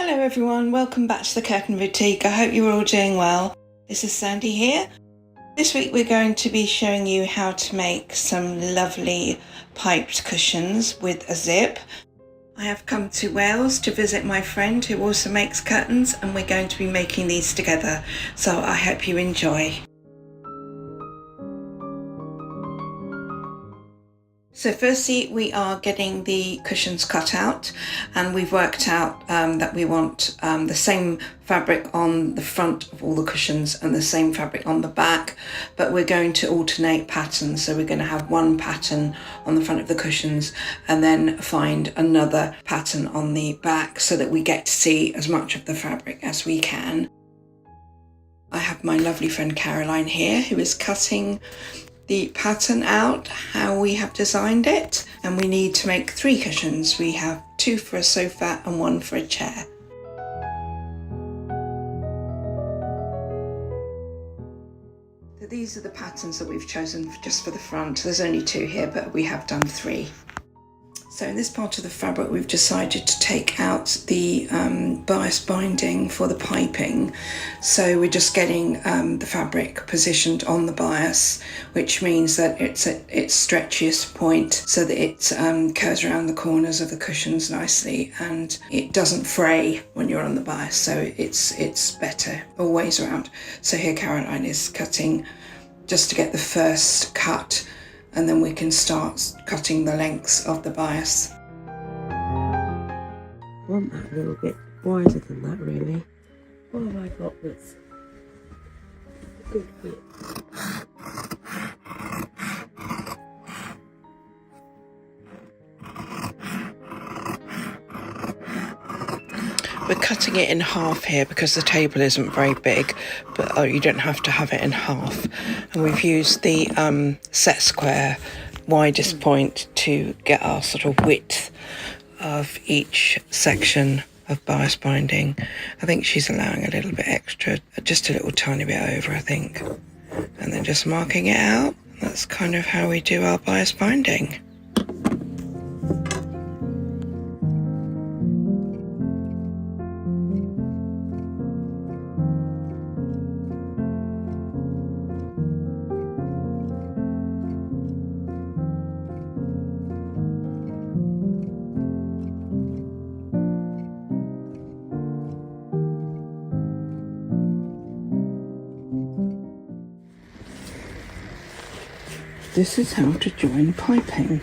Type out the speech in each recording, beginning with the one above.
Hello everyone, welcome back to the Curtain Boutique. I hope you're all doing well. This is Sandy here. This week we're going to be showing you how to make some lovely piped cushions with a zip. I have come to Wales to visit my friend who also makes curtains, and we're going to be making these together, so I hope you enjoy. So firstly, we are getting the cushions cut out, and we've worked out that we want the same fabric on the front of all the cushions and the same fabric on the back, but we're going to alternate patterns. So we're going to have one pattern on the front of the cushions and then find another pattern on the back so that we get to see as much of the fabric as we can. I have my lovely friend Caroline here who is cutting the pattern out, how we have designed it, and we need to make 3 cushions. We have 2 for a sofa and 1 for a chair. So these are the patterns that we've chosen just for the front. There's only 2 here, but we have done 3. So in this part of the fabric, we've decided to take out the bias binding for the piping. So we're just getting the fabric positioned on the bias, which means that it's at its stretchiest point so that it curves around the corners of the cushions nicely and it doesn't fray when you're on the bias. So it's better always around. So here Caroline is cutting just to get the first cut, and then we can start cutting the lengths of the bias. I want that a little bit wider than that, really. What have I got that's a good fit? We're cutting it in half here because the table isn't very big, but you don't have to have it in half. And we've used the set square widest point to get our sort of width of each section of bias binding. I think she's allowing a little bit extra, just a little tiny bit over, I think. And then just marking it out. That's kind of how we do our bias binding. This is how to join piping.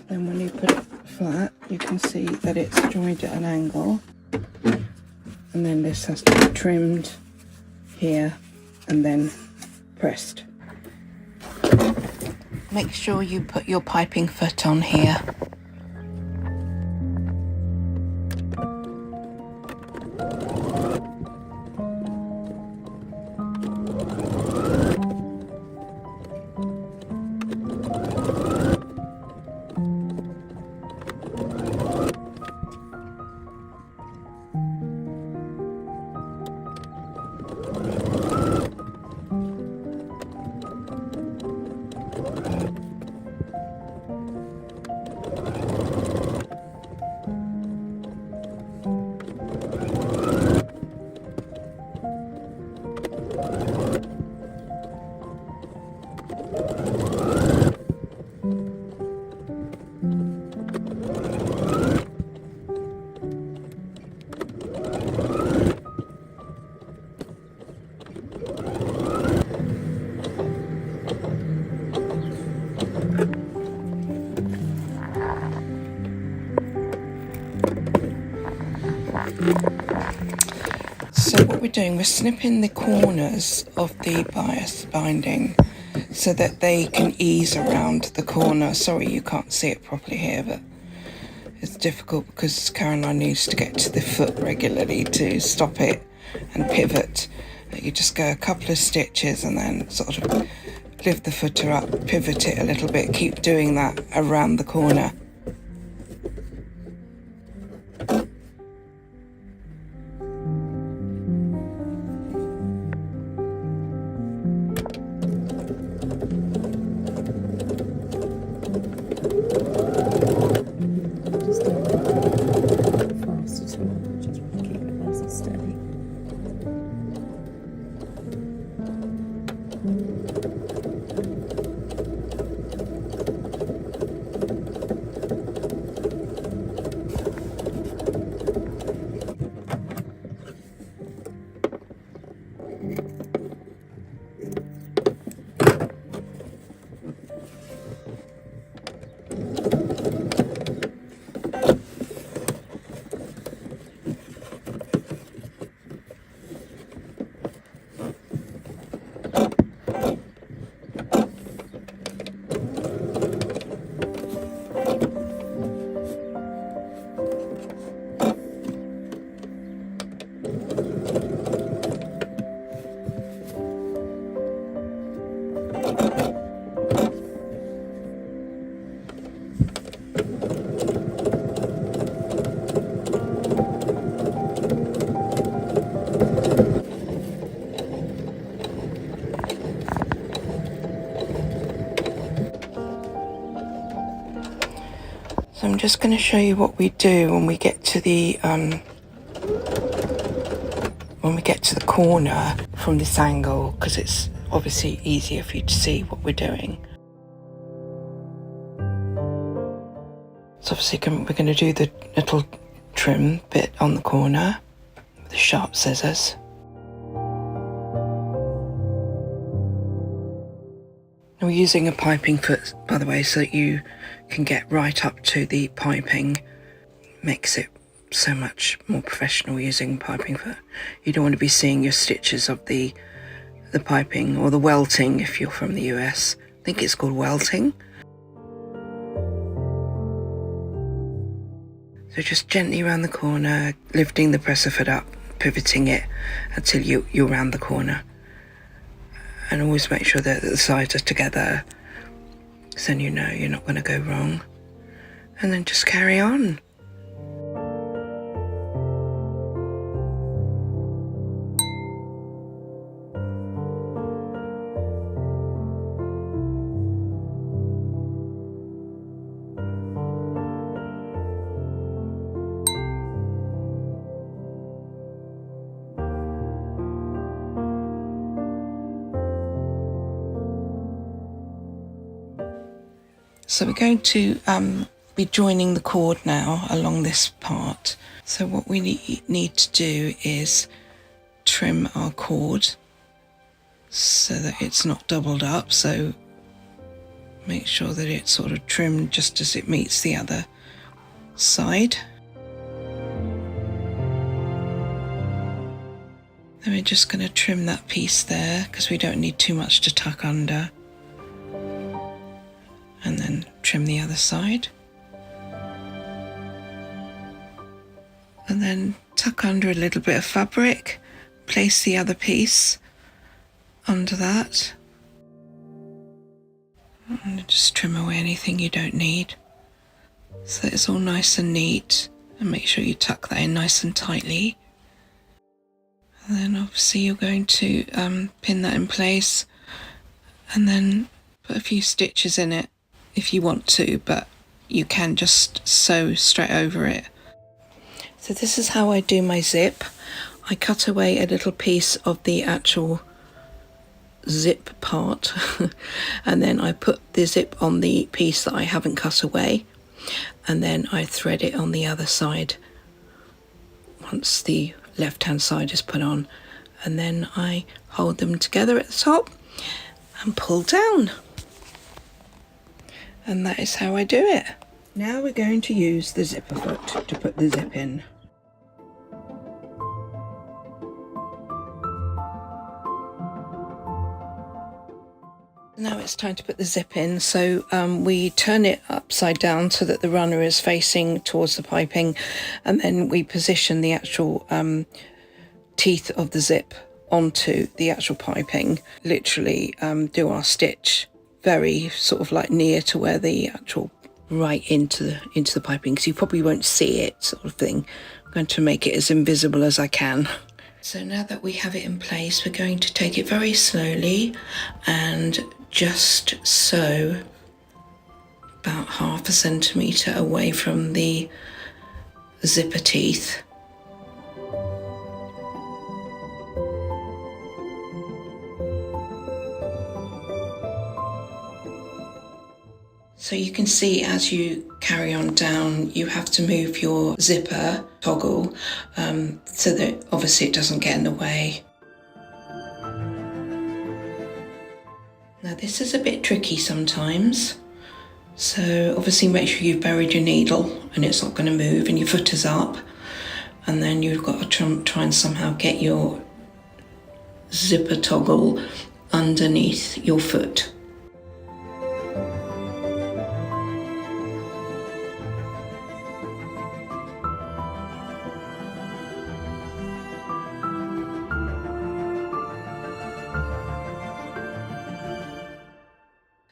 Then when you put it flat, you can see that it's joined at an angle, and then this has to be trimmed here and then pressed. Make sure you put your piping foot on here. we're doing, we're snipping the corners of the bias binding so that they can ease around the corner. Sorry you can't see it properly here, but it's difficult because Caroline needs to get to the foot regularly to stop it and pivot. You just go a couple of stitches and then sort of lift the footer up, pivot it a little bit, keep doing that around the corner. So I'm just going to show you what we do when we get to the corner from this angle, because it's obviously easier for you to see what we're doing. So obviously we're going to do the little trim bit on the corner with the sharp scissors. We're using a piping foot, by the way, so that you can get right up to the piping. Makes it so much more professional using piping foot. You don't want to be seeing your stitches of the piping, or the welting if you're from the US. I think it's called welting. So just gently around the corner, lifting the presser foot up, pivoting it until you're round the corner. And always make sure that the sides are together, so you know you're not going to go wrong. And then just carry on. So we're going to be joining the cord now along this part. So what we need to do is trim our cord so that it's not doubled up. So make sure that it's sort of trimmed just as it meets the other side. Then we're just going to trim that piece there because we don't need too much to tuck under. And then trim the other side. And then tuck under a little bit of fabric, place the other piece under that. And just trim away anything you don't need, so that it's all nice and neat, and make sure you tuck that in nice and tightly. And then obviously you're going to pin that in place and then put a few stitches in it if you want to, but you can just sew straight over it. So this is how I do my zip. I cut away a little piece of the actual zip part and then I put the zip on the piece that I haven't cut away, and then I thread it on the other side once the left hand side is put on, and then I hold them together at the top and pull down. And that is how I do it. Now we're going to use the zipper foot to put the zip in. Now it's time to put the zip in. So we turn it upside down so that the runner is facing towards the piping, and then we position the actual teeth of the zip onto the actual piping. Literally do our stitch very sort of like near to where the actual right into the piping, because you probably won't see it, sort of thing. I'm going to make it as invisible as I can. So now that we have it in place, we're going to take it very slowly and just sew about 1/2 centimetre away from the zipper teeth. So you can see as you carry on down, you have to move your zipper toggle so that obviously it doesn't get in the way. Now this is a bit tricky sometimes, so obviously make sure you've buried your needle and it's not going to move and your foot is up, and then you've got to try and somehow get your zipper toggle underneath your foot.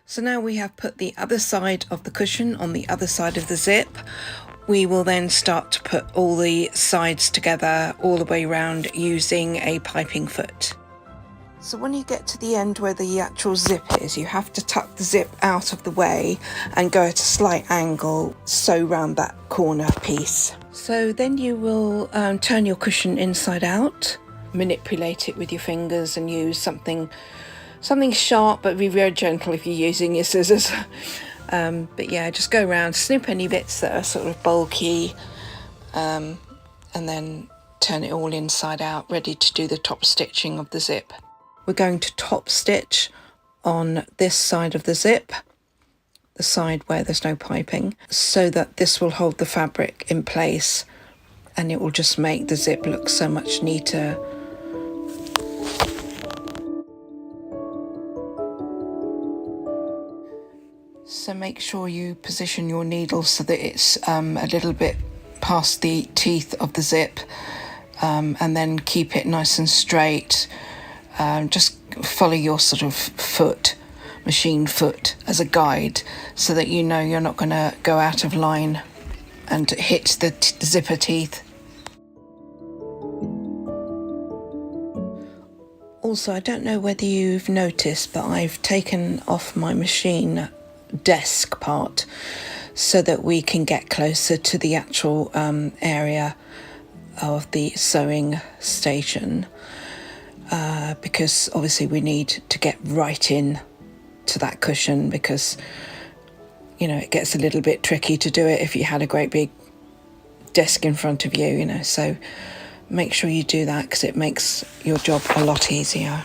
So now we have put the other side of the cushion on the other side of the zip. We will then start to put all the sides together all the way around using a piping foot. So when you get to the end where the actual zip is, you have to tuck the zip out of the way and go at a slight angle, sew round that corner piece. So then you will turn your cushion inside out, manipulate it with your fingers and use something sharp, but be very gentle if you're using your scissors. But yeah, just go around, snip any bits that are sort of bulky, and then turn it all inside out, ready to do the top stitching of the zip. We're going to top stitch on this side of the zip, the side where there's no piping, so that this will hold the fabric in place and it will just make the zip look so much neater. So make sure you position your needle so that it's a little bit past the teeth of the zip, and then keep it nice and straight. Just follow your sort of foot, machine foot, as a guide so that you know you're not going to go out of line and hit the zipper teeth. Also, I don't know whether you've noticed, but I've taken off my machine desk part so that we can get closer to the actual area of the sewing station, because obviously we need to get right in to that cushion, because you know it gets a little bit tricky to do it if you had a great big desk in front of you, you know, so make sure you do that because it makes your job a lot easier.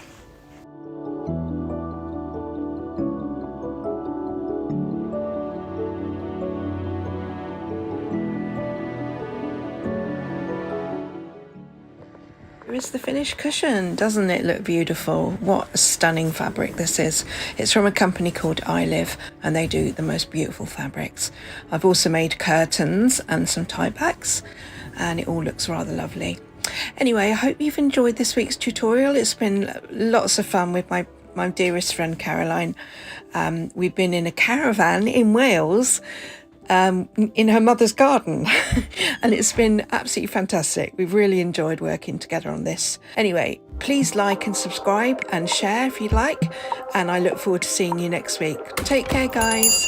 Here is the finished cushion. Doesn't it look beautiful? What a stunning fabric this is. It's from a company called I Live, and they do the most beautiful fabrics. I've also made curtains and some tie backs, and it all looks rather lovely. Anyway, I hope you've enjoyed this week's tutorial. It's been lots of fun with my dearest friend Caroline. We've been in a caravan in Wales, in her mother's garden and it's been absolutely fantastic. We've really enjoyed working together on this. Anyway, please like and subscribe and share if you'd like, and I look forward to seeing you next week. Take care, guys.